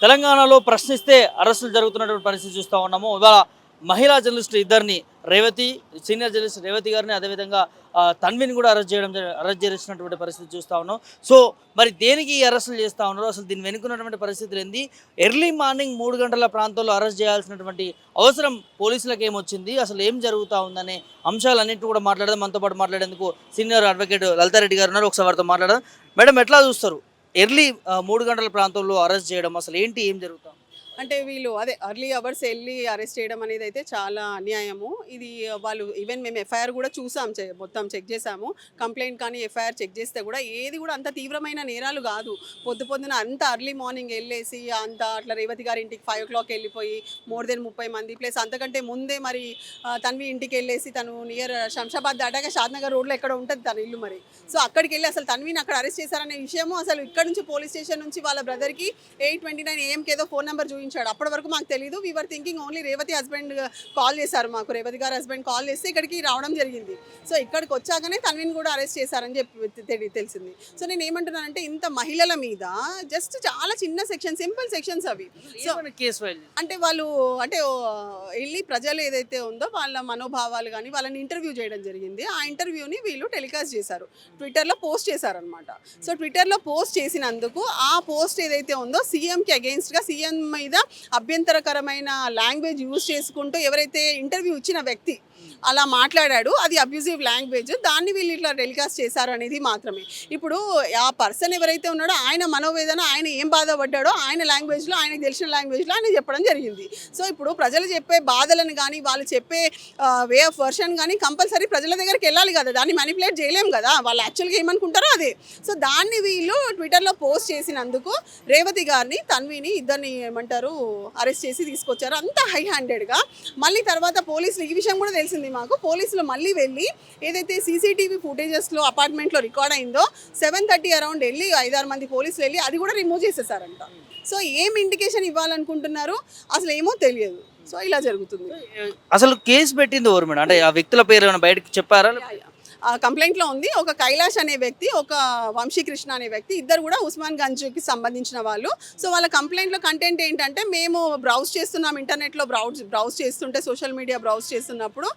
తెలంగాణలో ప్రశ్నిస్తే అరెస్టులు జరుగుతున్నటువంటి పరిస్థితి చూస్తూ ఉన్నాము. ఇవాళ మహిళా జర్నలిస్టులు ఇద్దరిని రేవతి, సీనియర్ జర్నలిస్ట్ రేవతి గారిని, అదేవిధంగా తన్విని కూడా అరెస్ట్ చేసినటువంటి పరిస్థితి చూస్తూ ఉన్నాం. సో మరి దేనికి ఈ అరెస్టులు చేస్తూ ఉన్నారు, అసలు దీన్ని వెనుకున్నటువంటి పరిస్థితులు ఏంది, ఎర్లీ మార్నింగ్ 3 గంటల ప్రాంతంలో అరెస్ట్ చేయాల్సినటువంటి అవసరం పోలీసులకు ఏమొచ్చింది, అసలు ఏం జరుగుతూ ఉందనే అంశాలన్నింటినీ కూడా మాట్లాడదాం. మనతో పాటు మాట్లాడేందుకు సీనియర్ అడ్వకేట్ లలితారెడ్డి గారు ఉన్నారు. ఒకసారి వారితో మాట్లాడదాం. మేడం, ఎట్లా చూస్తారు ఎర్లీ 3 గంటల ప్రాంతంలో అరెస్ట్ చేయడం, అసలు ఏంటి, ఏం జరుగుతాం? అంటే వీళ్ళు అదే ఎర్లీ అవర్స్ వెళ్ళి అరెస్ట్ చేయడం అనేది అయితే చాలా అన్యాయము. ఇది వాళ్ళు ఈవెన్ మేము ఎఫ్ఐఆర్ కూడా చూసాం, మొత్తం చెక్ చేసాము. కంప్లైంట్ కానీ ఎఫ్ఐఆర్ చెక్ చేస్తే కూడా ఏది కూడా అంత తీవ్రమైన నేరాలు కాదు. పొద్దున అంత అర్లీ మార్నింగ్ వెళ్ళేసి అంత అట్లా రేవతి గారి ఇంటికి 5 o'clock వెళ్ళిపోయి మోర్ దెన్ 30 మంది ప్లస్ అంతకంటే ముందే మరి తన్వి ఇంటికి వెళ్ళేసి తను నియర్ శంషాబాద్ దాటాక షాద్నగర్ రోడ్లో ఎక్కడ ఉంటుంది తన ఇల్లు. మరి సో అక్కడికి వెళ్ళి అసలు తన్విని అక్కడ అరెస్ట్ చేశారనే విషయము అసలు ఇక్కడ నుంచి పోలీస్ స్టేషన్ నుంచి వాళ్ళ బ్రదర్కి 8:29 AM ఏదో ఫోన్ నెంబర్ చూపించాడు. అప్పటి వరకు మాకు తెలియదు. We're thinking only Revathi husband call చేశారు మాకు. రేవతి గారు హస్బెండ్ కాల్ చేస్తే ఇక్కడికి రావడం జరిగింది. సో ఇక్కడికి వచ్చాకనే తన్విని కూడా అరెస్ట్ చేశారని చెప్పి తెలిసింది. సో నేను ఏమంటున్నానంటే ఇంత మహిళల మీద జస్ట్ చాలా చిన్న సెక్షన్, సింపుల్ సెక్షన్స్ అవి. సో అంటే వాళ్ళు అంటే వెళ్ళి ప్రజలు ఏదైతే ఉందో వాళ్ళ మనోభావాలు కానీ వాళ్ళని ఇంటర్వ్యూ చేయడం జరిగింది. ఆ ఇంటర్వ్యూని వీళ్ళు టెలికాస్ట్ చేశారు, ట్విట్టర్లో పోస్ట్ చేశారనమాట. సో ట్విట్టర్లో పోస్ట్ చేసినందుకు ఆ పోస్ట్ ఏదైతే ఉందో సీఎంకి అగెయిన్స్ట్గా, సీఎం మీద అభ్యంతరకరమైన లాంగ్వేజ్ యూజ్ చేసుకుంటూ ఎవరైతే ఇంటర్వ్యూ ఇచ్చిన వ్యక్తి అలా మాట్లాడాడు, అది అబ్యూజివ్ లాంగ్వేజ్, దాన్ని వీళ్ళు ఇట్లా టెలికాస్ట్ చేశారు అనేది మాత్రమే. ఇప్పుడు ఆ పర్సన్ ఎవరైతే ఉన్నాడో ఆయన మనోవేదన, ఆయన ఏం బాధపడ్డాడో ఆయన లాంగ్వేజ్లో, ఆయనకు తెలిసిన లాంగ్వేజ్లో ఆయన చెప్పడం జరిగింది. సో ఇప్పుడు ప్రజలు చెప్పే బాధలను కానీ వాళ్ళు చెప్పే వే ఆఫ్ వర్షన్ కానీ కంపల్సరీ ప్రజల దగ్గరికి వెళ్ళాలి కదా, దాన్ని మ్యానిపులేట్ చేయలేం కదా, వాళ్ళు యాక్చువల్గా ఏమనుకుంటారో అదే. సో దాన్ని వీళ్ళు ట్విట్టర్లో పోస్ట్ చేసినందుకు రేవతి గారిని, తన్విని ఇద్దరిని ఏమంటారు అరెస్ట్ చేసి తీసుకొచ్చారు, అంత హై హ్యాండెడ్గా. మళ్ళీ తర్వాత పోలీసులు ఈ విషయం కూడా తెలిసింది మాకు. పోలీసులు మళ్ళీ వెళ్ళి ఏదైతే సీసీటీవీ ఫుటేజెస్లో అపార్ట్మెంట్లో రికార్డ్ అయిందో 7:30 అరౌండ్ వెళ్ళి 5-6 మంది పోలీసులు వెళ్ళి అది కూడా రిమూవ్ చేసేసారంట. సో ఏం ఇండికేషన్ ఇవ్వాలనుకుంటున్నారు అసలు ఏమో తెలియదు. సో ఇలా జరుగుతుంది. అసలు కేసు పెట్టింది ఎవరు మేడం? అంటే ఆ వ్యక్తుల పేరు ఏమైనా బయటకు చెప్పారా? కంప్లైంట్లో ఉంది. ఒక కైలాష్ అనే వ్యక్తి, ఒక వంశీకృష్ణ అనే వ్యక్తి, ఇద్దరు కూడా ఉస్మాన్ గంజ్కి సంబంధించిన వాళ్ళు. సో వాళ్ళ కంప్లైంట్లో కంటెంట్ ఏంటంటే, మేము బ్రౌజ్ చేస్తున్నాం, ఇంటర్నెట్లో బ్రౌజ్ చేస్తుంటే, సోషల్ మీడియా బ్రౌజ్ చేస్తున్నప్పుడు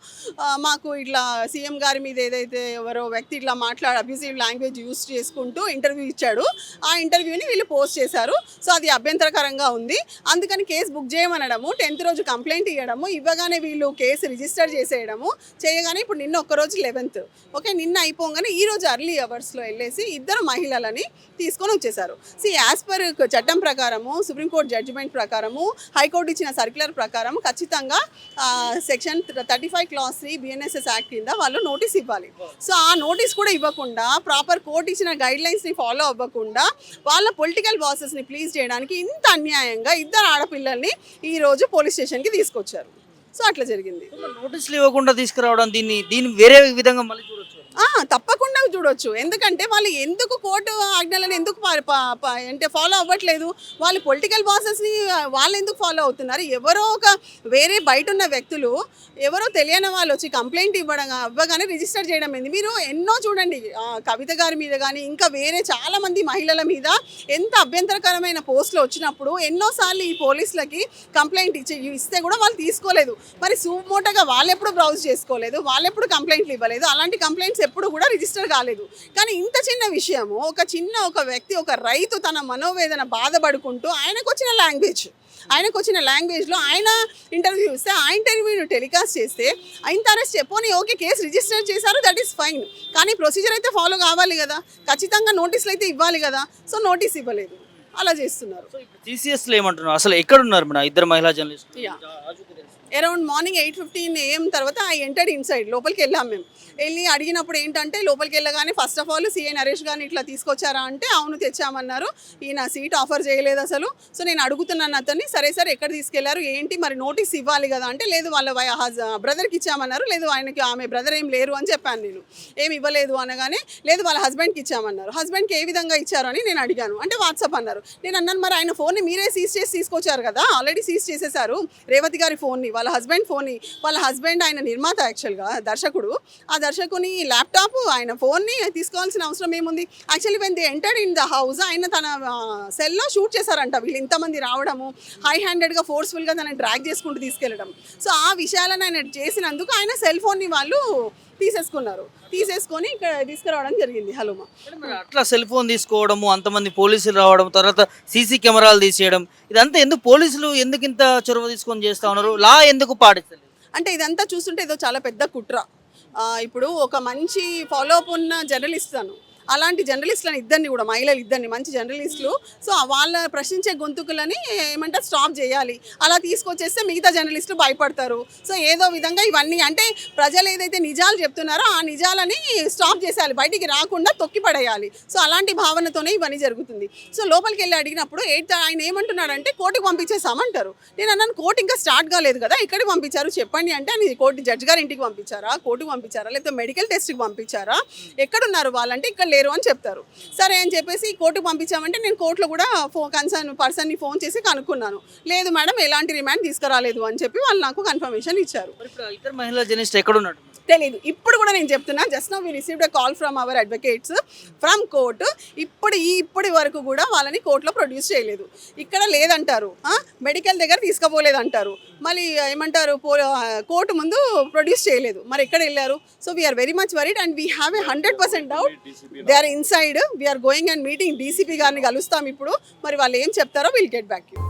మాకు ఇట్లా సీఎం గారి మీద ఏదైతే ఎవరో వ్యక్తి ఇట్లా అబ్యూజివ్ లాంగ్వేజ్ యూజ్ చేసుకుంటూ ఇంటర్వ్యూ ఇచ్చాడు, ఆ ఇంటర్వ్యూని వీళ్ళు పోస్ట్ చేశారు. సో అది అభ్యంతరకరంగా ఉంది. అందుకని కేసు బుక్ చేయమనడము, 10th రోజు కంప్లైంట్ ఇవ్వడము, ఇవ్వగానే వీళ్ళు కేసు రిజిస్టర్ చేసేయడము చేయగానే ఇప్పుడు నిన్న ఒక్కరోజు 11th, ఓకే, నిన్న అయిపోగానే ఈరోజు అర్లీ అవర్స్లో వెళ్ళేసి ఇద్దరు మహిళలని తీసుకొని వచ్చేసారు. యాజ్ పర్ చట్టం ప్రకారము, సుప్రీంకోర్టు జడ్జిమెంట్ ప్రకారము, హైకోర్టు ఇచ్చిన సర్క్యులర్ ప్రకారం ఖచ్చితంగా సెక్షన్ 35 Clause 3 BNSS యాక్ట్ కింద వాళ్ళు నోటీస్ ఇవ్వాలి. సో ఆ నోటీస్ కూడా ఇవ్వకుండా, ప్రాపర్ కోర్టు ఇచ్చిన గైడ్లైన్స్ని ఫాలో అవ్వకుండా వాళ్ళ పొలిటికల్ బాసెస్ని ప్లీజ్ చేయడానికి ఇంత అన్యాయంగా ఇద్దరు ఆడపిల్లల్ని ఈరోజు పోలీస్ స్టేషన్కి తీసుకొచ్చారు. సో అట్లా జరిగింది. నోటీసులు ఇవ్వకుండా తీసుకురావడం, దీన్ని వేరే విధంగా మళ్ళీ చూడొచ్చు. తప్పకుండా చూడొచ్చు. ఎందుకంటే వాళ్ళు ఎందుకు కోర్టు ఆజ్ఞలను ఎందుకు అంటే ఫాలో అవ్వట్లేదు, వాళ్ళు పొలిటికల్ బాసెస్ని వాళ్ళు ఎందుకు ఫాలో అవుతున్నారు? ఎవరో ఒక వేరే బయట ఉన్న వ్యక్తులు, ఎవరో తెలియని వాళ్ళు వచ్చి కంప్లైంట్ ఇవ్వగానే రిజిస్టర్ చేయడం ఏంది? మీరు ఎన్నో చూడండి, కవిత గారి మీద కానీ ఇంకా వేరే చాలామంది మహిళల మీద ఎంత అభ్యంతరకరమైన పోస్టులు వచ్చినప్పుడు ఎన్నోసార్లు ఈ పోలీసులకి కంప్లైంట్ ఇస్తే కూడా వాళ్ళు తీసుకోలేదు. మరి సుమోటోగా వాళ్ళెప్పుడు బ్రౌజ్ చేసుకోలేదు, వాళ్ళెప్పుడు కంప్లైంట్లు ఇవ్వలేదు, అలాంటి కంప్లైంట్స్ ఎప్పుడు కూడా రిజిస్టర్ కాలేదు. కానీ ఇంత చిన్న విషయము, ఒక వ్యక్తి, ఒక రైతు తన మనోవేదన బాధపడుకుంటూ ఆయనకు వచ్చిన లాంగ్వేజ్లో ఆయన ఇంటర్వ్యూ ఇస్తే ఆ ఇంటర్వ్యూని టెలికాస్ట్ చేస్తే ఇంత అరెస్ట్ చెప్పని ఓకే, కేసు రిజిస్టర్ చేశారు, దట్ ఈస్ ఫైన్. కానీ ప్రొసీజర్ అయితే ఫాలో కావాలి కదా, ఖచ్చితంగా నోటీసులు అయితే ఇవ్వాలి కదా. సో నోటీస్ ఇవ్వలేదు, అలా చేస్తున్నారు. TCSలో ఏమంటున్నారు, అసలు ఎక్కడున్నారు మన ఇద్దరు మహిళా జర్నలిస్టులు? అరౌండ్ మార్నింగ్ 8:15 AM తర్వాత ఐ ఎంటర్డ్ ఇన్సైడ్, లోపలికి వెళ్ళాం. మేము వెళ్ళి అడిగినప్పుడు ఏంటంటే, లోపలికి వెళ్ళగానే first of all CI Naresh గారిని ఇట్లా తీసుకొచ్చారా అంటే అవును తెచ్చామన్నారు. ఈయన సీట్ ఆఫర్ చేయలేదు అసలు. సో నేను అడుగుతున్నాను అతన్ని, సరే సార్ ఎక్కడ తీసుకెళ్లారు ఏంటి, మరి నోటీస్ ఇవ్వాలి కదా అంటే, లేదు వాళ్ళ బ్రదర్కి ఇచ్చామన్నారు. లేదు ఆయనకి, ఆమె బ్రదర్ ఏం లేరు అని చెప్పాను నేను. ఏమి ఇవ్వలేదు అనగానే, లేదు వాళ్ళ హస్బెండ్కి ఇచ్చామన్నారు. హస్బెండ్కి ఏ విధంగా ఇచ్చారు అని నేను అడిగాను. అంటే వాట్సాప్ అన్నారు. నేను అన్నాను, మరి ఆయన ఫోన్ని మీరే సీజ్ చేసి తీసుకొచ్చారు కదా, ఆల్రెడీ సీజ్ చేసేసారు రేవతి గారి ఫోన్ని, వాళ్ళ హస్బెండ్ ఫోన్ని, వాళ్ళ హస్బెండ్ ఆయన నిర్మాత యాక్చువల్గా దర్శకుడు, ఆ దర్శకుని ల్యాప్టాప్ ఆయన ఫోన్ని తీసుకోవాల్సిన అవసరం ఏముంది? Actually when the entered in the house ఆయన తన సెల్లో షూట్ చేశారంట వీళ్ళు ఇంతమంది రావడము, హై హ్యాండెడ్గా ఫోర్స్ఫుల్గా తనని డ్రాగ్ చేసుకుంటూ తీసుకెళ్ళడం. సో ఆ విషయాలను ఆయన చేసినందుకు ఆయన సెల్ ఫోన్ని వాళ్ళు తీసేసుకొని ఇక్కడ తీసుకురావడం జరిగింది హలోమా. మరి అట్లా సెల్ ఫోన్ తీసుకోవడము, అంతమంది పోలీసులు రావడం, తర్వాత సీసీ కెమెరాలు తీసేయడం, ఇదంతా ఎందుకు పోలీసులు ఎందుకు ఇంత చొరవ తీసుకొని చేస్తా ఉన్నారు? లా ఎందుకు పాటిస్తలేదు? అంటే ఇదంతా చూస్తుంటే ఏదో చాలా పెద్ద కుట్ర. ఇప్పుడు ఒక మంచి ఫాలో అప్ ఉన్న జర్నలిస్ట్ తను, అలాంటి జర్నలిస్టులను ఇద్దరిని కూడా, మహిళలు ఇద్దరిని మంచి జర్నలిస్టులు, సో వాళ్ళ ప్రశ్నించే గొంతుకులని ఏమంటారు స్టాప్ చేయాలి. అలా తీసుకొచ్చేస్తే మిగతా జర్నలిస్టులు భయపడతారు. సో ఏదో విధంగా ఇవన్నీ అంటే ప్రజలు ఏదైతే నిజాలు చెప్తున్నారో ఆ నిజాలని స్టాప్ చేసేయాలి, బయటికి రాకుండా తొక్కి పడేయాలి. సో అలాంటి భావనతోనే ఇవన్నీ జరుగుతుంది. సో లోపలికి వెళ్ళి అడిగినప్పుడు ఆయన ఏమంటున్నాడంటే కోర్టుకు పంపించేసామంటారు. నేను అన్నాను కోర్టు ఇంకా స్టార్ట్ కాలేదు కదా, ఎక్కడికి పంపించారు చెప్పండి అంటే, అని కోర్టు జడ్జి గారి ఇంటికి పంపించారా, కోర్టుకు పంపించారా, లేకపోతే మెడికల్ టెస్ట్కి పంపించారా, ఎక్కడున్నారు వాళ్ళంటే ఇక్కడ లేరు అని చెప్తారు. సరే అని చెప్పేసి కోర్టుకు పంపించామంటే నేను కోర్టులో కూడా కన్సర్న్ పర్సన్ని ఫోన్ చేసి కనుక్కున్నాను. లేదు మేడం ఎలాంటి రిమాండ్ తీసుకురాలేదు అని చెప్పి వాళ్ళు నాకు కన్ఫర్మేషన్ ఇచ్చారు. మరి ఇప్పుడు ఇద్దరు మహిళా జర్నలిస్ట్ ఎక్కడ ఉన్నాడు? తెలీదు. ఇప్పుడు కూడా నేను చెప్తున్నా, just now we received a call from our advocates from court. ఇప్పటి వరకు కూడా వాళ్ళని కోర్టులో ప్రొడ్యూస్ చేయలేదు. ఇక్కడ లేదంటారు, మెడికల్ దగ్గర తీసుకుపోలేదంటారు, మళ్ళీ ఏమంటారు కోర్టు ముందు ప్రొడ్యూస్ చేయలేదు. మరి ఎక్కడ వెళ్ళారు? So we're very much worried and we have a 100% doubt they are inside. We're going and meeting DCP గారిని కలుస్తాం ఇప్పుడు. మరి వాళ్ళు ఏం చెప్తారో విల్ గెట్ బ్యాక్ యూ.